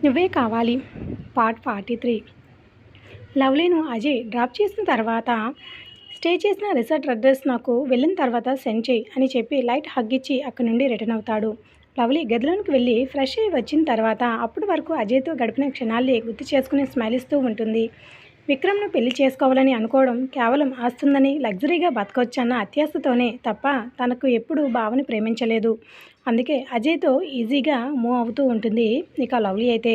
నువ్వే కావాలి part 43. లవ్లీను Ajay drop చేసిన తర్వాత స్టే చేసిన రిసార్ట్ అడ్రస్ నాకు వెళ్ళిన తర్వాత సెండ్ చేయి అని చెప్పి లైట్ హగ్ ఇచ్చి అక్కడి నుండి రిటర్న్ అవుతాడు. లవ్లీ గదిలోనికి వెళ్ళి ఫ్రెష్ అయ్యి వచ్చిన తర్వాత అప్పటి వరకు అజయ్తో గడిపిన క్షణాల్ని గుర్తు చేసుకుని స్మైల్ ఇస్తూ ఉంటుంది. విక్రమ్ను పెళ్లి చేసుకోవాలని అనుకోవడం కేవలం ఆస్తుందని లగ్జరీగా బతకొచ్చన్న అత్యాశతోనే తప్ప తనకు ఎప్పుడూ భావని ప్రేమించలేదు. అందుకే అజయ్తో ఈజీగా మూవ్ అవుతూ ఉంటుంది. ఇక లవ్లీ అయితే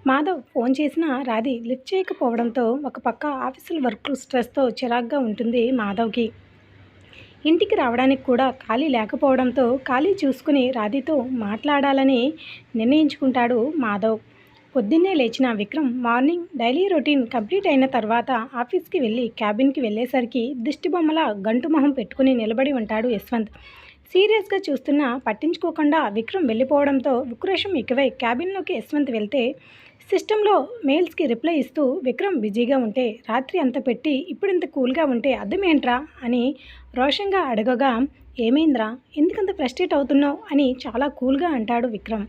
మాధవ్ ఫోన్ చేసినా రాధి లిఫ్ట్ చేయకపోవడంతో ఒక పక్క ఆఫీసుల వర్క్ స్ట్రెస్తో చిరాగ్గా ఉంటుంది మాధవ్కి. ఇంటికి రావడానికి కూడా ఖాళీ లేకపోవడంతో ఖాళీ చూసుకుని రాధితో మాట్లాడాలని నిర్ణయించుకుంటాడు మాధవ్. పొద్దున్నే లేచిన Vikram morning daily routine complete అయిన తర్వాత ఆఫీస్కి వెళ్ళి క్యాబిన్కి వెళ్ళేసరికి దిష్టిబొమ్మల గంటు మొహం పెట్టుకుని నిలబడి ఉంటాడు యశ్వంత్. సీరియస్గా చూస్తున్నా పట్టించుకోకుండా విక్రమ్ వెళ్ళిపోవడంతో ఉక్రోషం ఎక్కువై క్యాబిన్లోకి యశ్వంత్ వెళ్తే సిస్టంలో మెయిల్స్కి రిప్లై ఇస్తూ విక్రమ్ బిజీగా ఉంటే రాత్రి అంత పెట్టి ఇప్పుడు ఇంత కూల్గా ఉంటే అర్థమేంట్రా అని రోషంగా అడగగా, ఏమైందిరా ఎందుకంత ఫ్రస్ట్రేట్ అవుతున్నావు అని చాలా కూల్గా అంటాడు విక్రమ్.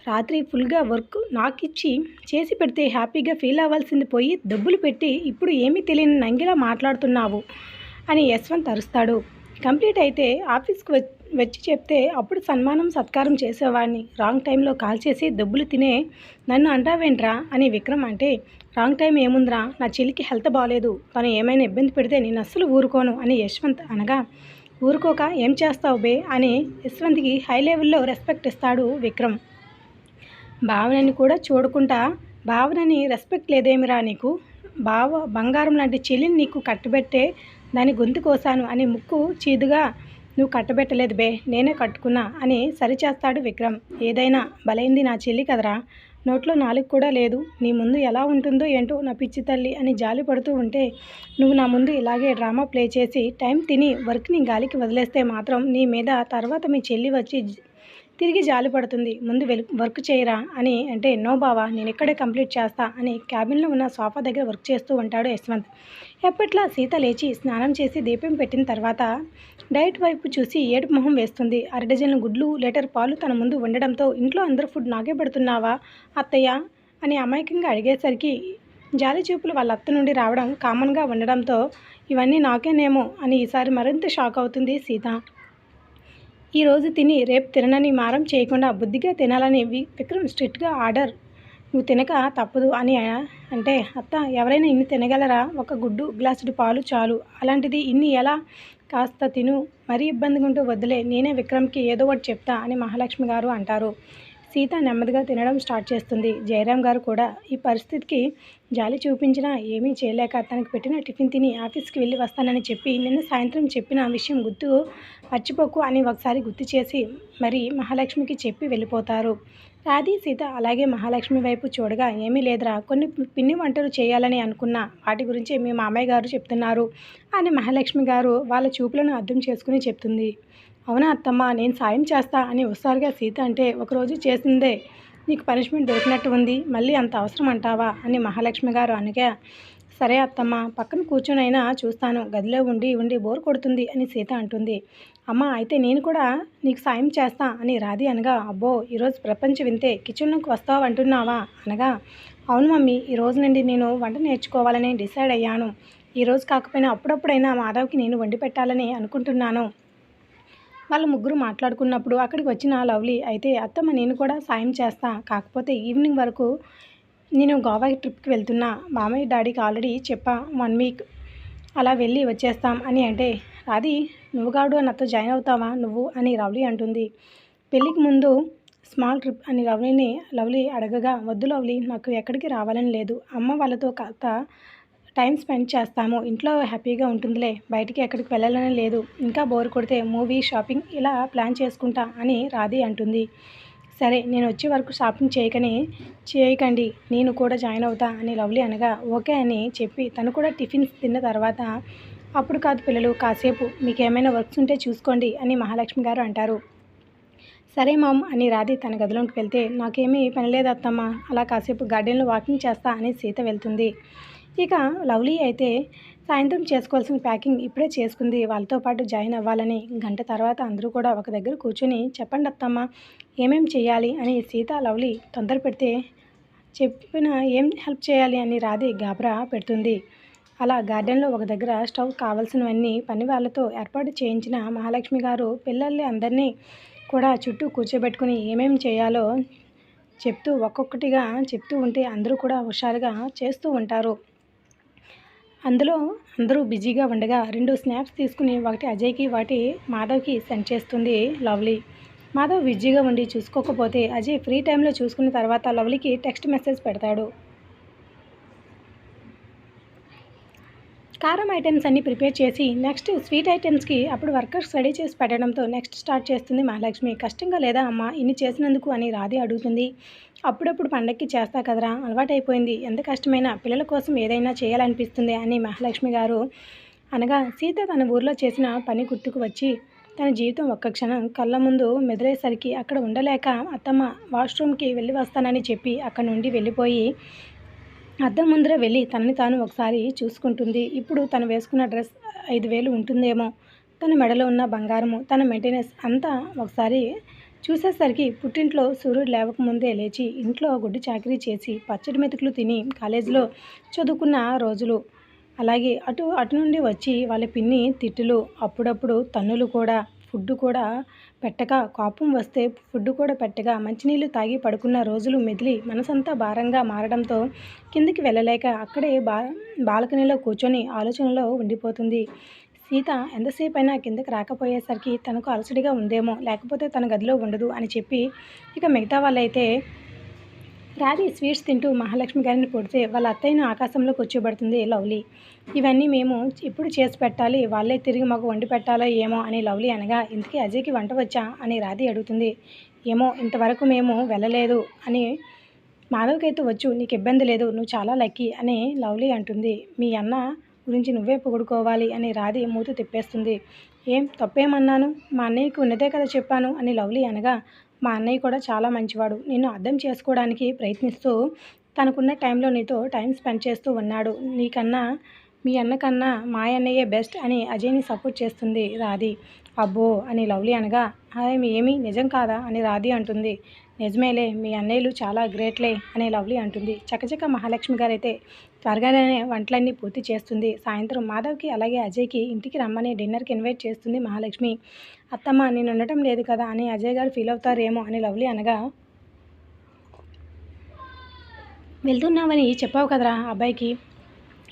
రాత్రి ఫుల్గా వర్క్ నాకిచ్చి చేసి పెడితే హ్యాపీగా ఫీల్ అవ్వాల్సింది పోయి డబ్బులు పెట్టి ఇప్పుడు ఏమీ తెలియని నంగిలా మాట్లాడుతున్నావు అని యశ్వంత్ అరుస్తాడు. కంప్లీట్ అయితే ఆఫీస్కి వచ్చి చెప్తే అప్పుడు సన్మానం సత్కారం చేసేవాడిని. రాంగ్ టైంలో కాల్ చేసి డబ్బులు తినే నన్ను అంటావేంట్రా అని విక్రమ్ అంటే, రాంగ్ టైం ఏముందిరా, నా చెల్లికి హెల్త్ బాగాలేదు, తను ఏమైనా ఇబ్బంది పెడితే నేను అస్సలు ఊరుకోను అని యశ్వంత్ అనగా, ఊరుకోక ఏం చేస్తావు బే అని యశ్వంత్కి హై లెవెల్లో రెస్పెక్ట్ ఇస్తాడు విక్రమ్. భావనని కూడా చూడకుండా భావనని రెస్పెక్ట్ లేదేమిరా నీకు, బంగారం లాంటి చెల్లిని నీకు కట్టుబెట్టే దాని గొంతు కోసాను అని ముక్కు చీదుగా నువ్వు కట్టబెట్టలేదు బే, నేనే కట్టుకున్నా అని సరిచేస్తాడు విక్రమ్. ఏదైనా బలైంది నా చెల్లి కదరా, నోట్లో నాలుగు కూడా లేదు, నీ ముందు ఎలా ఉంటుందో ఏంటో నా పిచ్చి తల్లి అని జాలి పడుతూ ఉంటే నువ్వు నా ముందు ఇలాగే డ్రామా ప్లే చేసి టైం తిని వర్క్ని గాలికి వదిలేస్తే మాత్రం నీ మీద తర్వాత మీ చెల్లి వచ్చి తిరిగి జాలి పడుతుంది, ముందు వర్క్ చేయరా అని అంటే, నో బావా నేను ఇక్కడే కంప్లీట్ చేస్తా అని క్యాబిన్లో ఉన్న సోఫా దగ్గర వర్క్ చేస్తూ ఉంటాడు యశ్వంత్. ఎప్పట్లా సీత లేచి స్నానం చేసి దీపం పెట్టిన తర్వాత డైట్ వైపు చూసి ఏడుపు మొహం వేస్తుంది. 6 డజన్ల గుడ్లు లీటర్ పాలు తన ముందు ఉండడంతో ఇంట్లో అందరూ ఫుడ్ నాకే పెడుతున్నావా అత్తయ్య అని అమాయకంగా అడిగేసరికి జాలి చూపులు వాళ్ళ అత్త నుండి రావడం కామన్గా ఉండడంతో ఇవన్నీ నాకేనేమో అని ఈసారి మరింత షాక్ అవుతుంది సీత. ఈరోజు తిని రేపు తిననని మారం చేయకుండా బుద్ధిగా తినాలని విక్రమ్ స్ట్రిక్ట్గా ఆర్డర్, నువ్వు తినక తప్పదు అని అంటే, అత్త ఎవరైనా ఇన్ని తినగలరా, ఒక గుడ్డు గ్లాసుడు పాలు చాలు, అలాంటిది ఇన్ని ఎలా, కాస్త తిను, మరీ ఇబ్బందిగా ఉంటూ వద్దులే, నేనే విక్రమ్కి ఏదో ఒకటి చెప్తా అని మహాలక్ష్మి గారు అంటారు. సీత నెమ్మదిగా తినడం స్టార్ట్ చేస్తుంది. జయరాం గారు కూడా ఈ పరిస్థితికి జాలి చూపించినా ఏమీ చేయలేక తనకు పెట్టిన టిఫిన్ తిని ఆఫీస్కి వెళ్ళి వస్తానని చెప్పి నిన్న సాయంత్రం చెప్పిన విషయం మర్చిపోకు అని ఒకసారి గుర్తు చేసి మరి మహాలక్ష్మికి చెప్పి వెళ్ళిపోతారు. రాధి సీత అలాగే మహాలక్ష్మి వైపు చూడగా, ఏమీ లేదురా, కొన్ని పిండి వంటలు చేయాలని అనుకున్నా, వాటి గురించి మీ మామయ్య గారు చెప్తున్నారు అని మహాలక్ష్మి గారు వాళ్ళ చూపులను అర్థం చేసుకుని చెప్తుంది. అవునా అత్తమ్మ, నేను సాయం చేస్తా అని ఒకసారిగా సీత అంటే, ఒకరోజు చేసిందే నీకు పనిష్మెంట్ దొరికినట్టు ఉంది, మళ్ళీ అంత అవసరం అంటావా అని మహాలక్ష్మి గారు అనగా, సరే అత్తమ్మ పక్కన కూర్చొనైనా చూస్తాను, గదిలో ఉండి ఉండి బోర్ కొడుతుంది అని సీత అంటుంది. అమ్మ అయితే నేను కూడా నీకు సాయం చేస్తా అని రాధి అనగా, అబ్బో ఈరోజు ప్రపంచ వింతే, కిచెన్లోకి వస్తావు అంటున్నావా అనగా, అవును మమ్మీ, ఈ రోజు నుండి నేను వంట నేర్చుకోవాలని డిసైడ్ అయ్యాను, ఈరోజు కాకపోయినా అప్పుడప్పుడైనా మాధవ్కి నేను వండి పెట్టాలని అనుకుంటున్నాను. వాళ్ళ ముగ్గురు మాట్లాడుకున్నప్పుడు అక్కడికి వచ్చిన లవ్లీ అయితే, అత్తమ్మ నేను కూడా సాయం చేస్తా, కాకపోతే ఈవినింగ్ వరకు నేను గోవా ట్రిప్కి వెళ్తున్నా, మామయ్య డాడీకి ఆల్రెడీ చెప్పా, 1 వీక్ అలా వెళ్ళి వచ్చేస్తాం అని అంటే, రాధి నువ్వు కాడు నాతో జాయిన్ అవుతావా నువ్వు అని లవ్లీ అంటుంది. పెళ్ళికి ముందు స్మాల్ ట్రిప్ అని లవ్లీ అడగగా, వద్దు లవ్లీ, నాకు ఎక్కడికి రావాలని లేదు, అమ్మ వాళ్ళతో కాస్త టైం స్పెండ్ చేస్తాము, ఇంట్లో హ్యాపీగా ఉంటుందిలే, బయటికి ఎక్కడికి వెళ్ళాలని లేదు, ఇంకా బోర్ కొడితే మూవీ షాపింగ్ ఇలా ప్లాన్ చేసుకుంటా అని రాధి అంటుంది. సరే నేను వచ్చే వరకు షాపింగ్ చేయకండి, నేను కూడా జాయిన్ అవుతా అని లవ్లీ అనగా, ఓకే అని చెప్పి తను కూడా టిఫిన్స్ తిన్న తర్వాత, అప్పుడు కాదు పిల్లలు, కాసేపు మీకు ఏమైనా వర్క్స్ ఉంటే చూసుకోండి అని మహాలక్ష్మి గారు అంటారు. సరే మామ్ అని రాధి తన గదిలోకి వెళ్తే, నాకేమీ పని లేదు అత్తమ్మ, అలా కాసేపు గార్డెన్లో వాకింగ్ చేస్తా అని సీత వెళ్తుంది. ఇక లవ్లీ అయితే సాయంత్రం చేసుకోవాల్సిన ప్యాకింగ్ ఇప్పుడే చేసుకుంది, వాళ్ళతో పాటు జాయిన్ అవ్వాలని. గంట తర్వాత అందరూ కూడా ఒక దగ్గర కూర్చొని, చెప్పండి అత్తమ్మ ఏమేం చేయాలి అని సీత లవ్లీ తొందర పెడితే, చెప్పిన ఏం హెల్ప్ చేయాలి అని రాధి గాబరా పెడుతుంది. అలా గార్డెన్లో ఒక దగ్గర స్టవ్ కావాల్సినవన్నీ పని వాళ్ళతో ఏర్పాటు చేయించిన మహాలక్ష్మి గారు పిల్లల్ని అందరినీ కూడా చుట్టూ కూర్చోబెట్టుకుని ఏమేం చేయాలో చెప్తూ ఒక్కొక్కటిగా చెప్తూ ఉంటే అందరూ కూడా హుషారుగా చేస్తూ ఉంటారు. అందులో అందరూ బిజీగా ఉండగా 2 స్నాప్స్ తీసుకుని ఒకటి అజయ్కి ఒకటి మాధవ్కి సెండ్ చేస్తుంది లవ్లీ. మాధవ్ బిజీగా ఉండి చూసుకోకపోతే అజయ్ ఫ్రీ టైంలో చూసుకున్న తర్వాత లవ్లీకి టెక్స్ట్ మెసేజ్ పెడతాడు. కారం ఐటమ్స్ అన్నీ ప్రిపేర్ చేసి నెక్స్ట్ స్వీట్ ఐటమ్స్కి అప్పుడు వర్కర్స్ రెడీ చేసి పెట్టడంతో నెక్స్ట్ స్టార్ట్ చేస్తుంది మహాలక్ష్మి. కష్టంగా లేదా అమ్మ ఇన్ని చేసినందుకు అని రాధి అడుగుతుంది. అప్పుడప్పుడు పండక్కి చేస్తా కదరా, అలవాటైపోయింది, ఎంత కష్టమైనా పిల్లల కోసం ఏదైనా చేయాలనిపిస్తుంది అని మహాలక్ష్మి గారు అనగా సీత తన ఊర్లో చేసిన పని గుర్తుకు వచ్చి తన జీవితం ఒక్క క్షణం కళ్ళ ముందు మెదిలేసరికి అక్కడ ఉండలేక అత్తమ్మ వాష్రూమ్కి వెళ్ళి వస్తానని చెప్పి అక్కడి నుండి వెళ్ళిపోయి అద్దం ముందర వెళ్ళి తనని తాను ఒకసారి చూసుకుంటుంది. ఇప్పుడు తను వేసుకున్న డ్రెస్ 5,000 ఉంటుందేమో, తన మెడలో ఉన్న బంగారము, తన మెయింటెనెన్స్ అంతా ఒకసారి చూసేసరికి పుట్టింట్లో సూర్యుడు లేవకముందే లేచి ఇంట్లో గుడ్డు చాకరీ చేసి పచ్చడి మెతుకులు తిని కాలేజీలో చదువుకున్న రోజులు, అలాగే అటు నుండి వచ్చి వాళ్ళ పిన్ని తిట్టులు, అప్పుడప్పుడు తన్నులు కూడా, ఫుడ్ కూడా పెట్టక, కోపం వస్తే ఫుడ్ కూడా పెట్టగా మంచినీళ్ళు తాగి పడుకున్న రోజులు మెదిలి మనసంతా భారంగా మారడంతో కిందికి వెళ్ళలేక అక్కడే బాల్కనీలో కూర్చొని ఆలోచనలో ఉండిపోతుంది. సీత ఎంతసేపు అయినా కిందకి రాకపోయేసరికి తనకు అలసడిగా ఉందేమో, లేకపోతే తన గదిలో ఉండదు అని చెప్పి ఇక మిగతా వాళ్ళైతే రాధి స్వీట్స్ తింటూ మహాలక్ష్మి గారిని పొడితే వాళ్ళ అత్తయ్యను ఆకాశంలో కూర్చోబెడుతుంది లవ్లీ. ఇవన్నీ మేము ఎప్పుడు చేసి పెట్టాలి, వాళ్ళే తిరిగి మాకు వండి పెట్టాలో ఏమో అని లవ్లీ అనగా ఇంతకీ అజయ్కి వంట వచ్చా అని రాధి అడుగుతుంది. ఏమో ఇంతవరకు మేము వెళ్ళలేదు అని మాధవ్కైతే వచ్చు, నీకు ఇబ్బంది లేదు, నువ్వు చాలా లక్కీ అని లవ్లీ అంటుంది. మీ అన్న గురించి నువ్వే పొగుడుకోవాలి అని రాధి మూతి తిప్పేస్తుంది. ఏం తప్పేమన్నాను, మా అన్నయ్యకు ఉన్నదే కదా చెప్పాను అని లవ్లీ అనగా మా అన్నయ్య కూడా చాలా మంచివాడు, నిన్ను అర్థం చేసుకోవడానికి ప్రయత్నిస్తూ తనకున్న టైంలో నీతో టైం స్పెండ్ చేస్తూ ఉన్నాడు, నీకన్నా మీ అన్నకన్నా మా అన్నయ్యే బెస్ట్ అని అజయ్ని సపోర్ట్ చేస్తుంది రాధి. అబ్బో అని లవ్లీ అనగా ఏమీ నిజం కాదా అని రాధి అంటుంది. నిజమేలే, మీ అన్నయ్యలు చాలా గ్రేట్లే అని లవ్లీ అంటుంది. చకచక మహాలక్ష్మి గారైతే త్వరగానే వంటలన్నీ పూర్తి చేస్తుంది. సాయంత్రం మాధవ్కి అలాగే అజయ్కి ఇంటికి రమ్మని డిన్నర్కి ఇన్వైట్ చేస్తుంది మహాలక్ష్మి. అత్తమ్మ నేను ఉండటం లేదు కదా అని అజయ్ గారు ఫీల్ అవుతారేమో అని లవ్లీ అనగా వెళ్తున్నావని చెప్పావు కదరా అబ్బాయికి,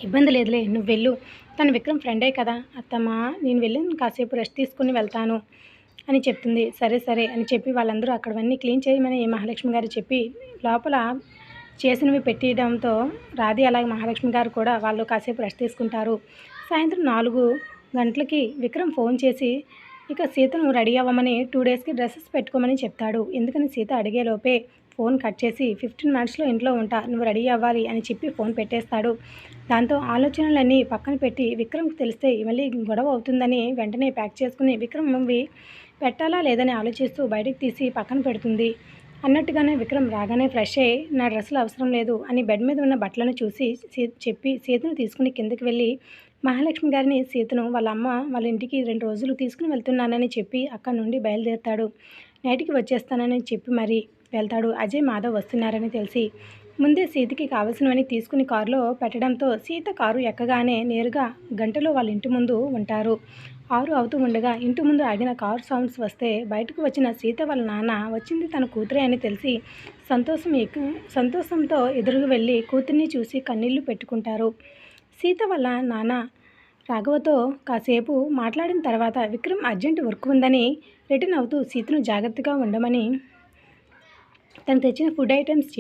ఇబ్బంది లేదులే నువ్వు వెళ్ళు, తను విక్రమ్ ఫ్రెండే కదా అత్తమ్మ, నేను వెళ్ళి కాసేపు రెస్ట్ తీసుకుని వెళ్తాను అని చెప్తుంది. సరే సరే అని చెప్పి వాళ్ళందరూ అక్కడవన్నీ క్లీన్ చేయమని మహాలక్ష్మి గారు చెప్పి లోపల చేసినవి పెట్టడంతో రాధి అలాగే మహాలక్ష్మి గారు కూడా వాళ్ళు కాసేపు రెస్ట్ తీసుకుంటారు. సాయంత్రం 4 గంటలకి విక్రమ్ ఫోన్ చేసి ఇక సీతను రెడీ అవ్వమని 2 డేస్కి డ్రెస్సెస్ పెట్టుకోమని చెప్తాడు. ఎందుకని సీత అడిగేలోపే ఫోన్ కట్ చేసి 15 మినిట్స్లో ఇంట్లో ఉంటా, నువ్వు రెడీ అవ్వాలి అని చెప్పి ఫోన్ పెట్టేస్తాడు. దాంతో ఆలోచనలన్నీ పక్కన పెట్టి విక్రమ్కి తెలిస్తే మళ్ళీ గొడవ అవుతుందని వెంటనే ప్యాక్ చేసుకుని విక్రమ్వి పెట్టాలా లేదని ఆలోచిస్తూ బయటికి తీసి పక్కన పెడుతుంది. అన్నట్టుగానే విక్రమ్ రాగానే ఫ్రెష్ అయ్యి నా డ్రెస్సులు అవసరం లేదు అని బెడ్ మీద ఉన్న బట్టలను చూసి చెప్పి సీతను తీసుకుని కిందకి వెళ్ళి మహాలక్ష్మి గారిని సీతను వాళ్ళ అమ్మ వాళ్ళ ఇంటికి 2 రోజులు తీసుకుని వెళ్తున్నానని చెప్పి అక్కడి నుండి బయలుదేరుతాడు. నైట్కి వచ్చేస్తానని చెప్పి మరీ వెళ్తాడు. అజయ్ మాధవ్ వస్తున్నారని తెలిసి ముందే సీతకి కావాల్సినవన్నీ తీసుకుని కారులో పెట్టడంతో సీత కారు ఎక్కగానే నేరుగా గంటలో వాళ్ళ ఇంటి ముందు ఉంటారు. 6 అవుతూ ఉండగా ఇంటి ముందు ఆగిన కారు సౌండ్స్ వస్తే బయటకు వచ్చిన సీత వాళ్ళ నాన్న వచ్చింది తన కూతురే అని తెలిసి సంతోషంతో ఎదురుగా వెళ్ళి కూతుర్ని చూసి కన్నీళ్లు పెట్టుకుంటారు. సీత వాళ్ళ నాన్న రాఘవతో కాసేపు మాట్లాడిన తర్వాత విక్రమ్ అర్జెంట్ వర్క్ ఉందని రిటర్న్ అవుతూ సీతను జాగ్రత్తగా ఉండమని తను తెచ్చిన ఫుడ్ ఐటమ్స్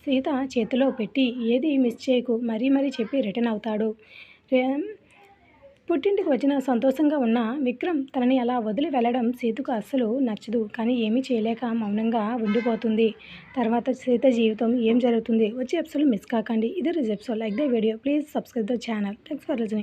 సీత చేతిలో పెట్టి ఏది మిస్ చేయకు మరీ చెప్పి రిటర్న్ అవుతాడు. పుట్టింటికి వచ్చిన సంతోషంగా ఉన్న విక్రమ్ తనని అలా వదిలి వెళ్ళడం సీతకు అస్సలు నచ్చదు. కానీ ఏమీ చేయలేక మౌనంగా ఉండిపోతుంది. తర్వాత సీత జీవితం ఏం జరుగుతుంది వచ్చే ఎపిసోడ్ మిస్ కాకండి. ఇది episode like the video please subscribe the channel. Thanks for listening.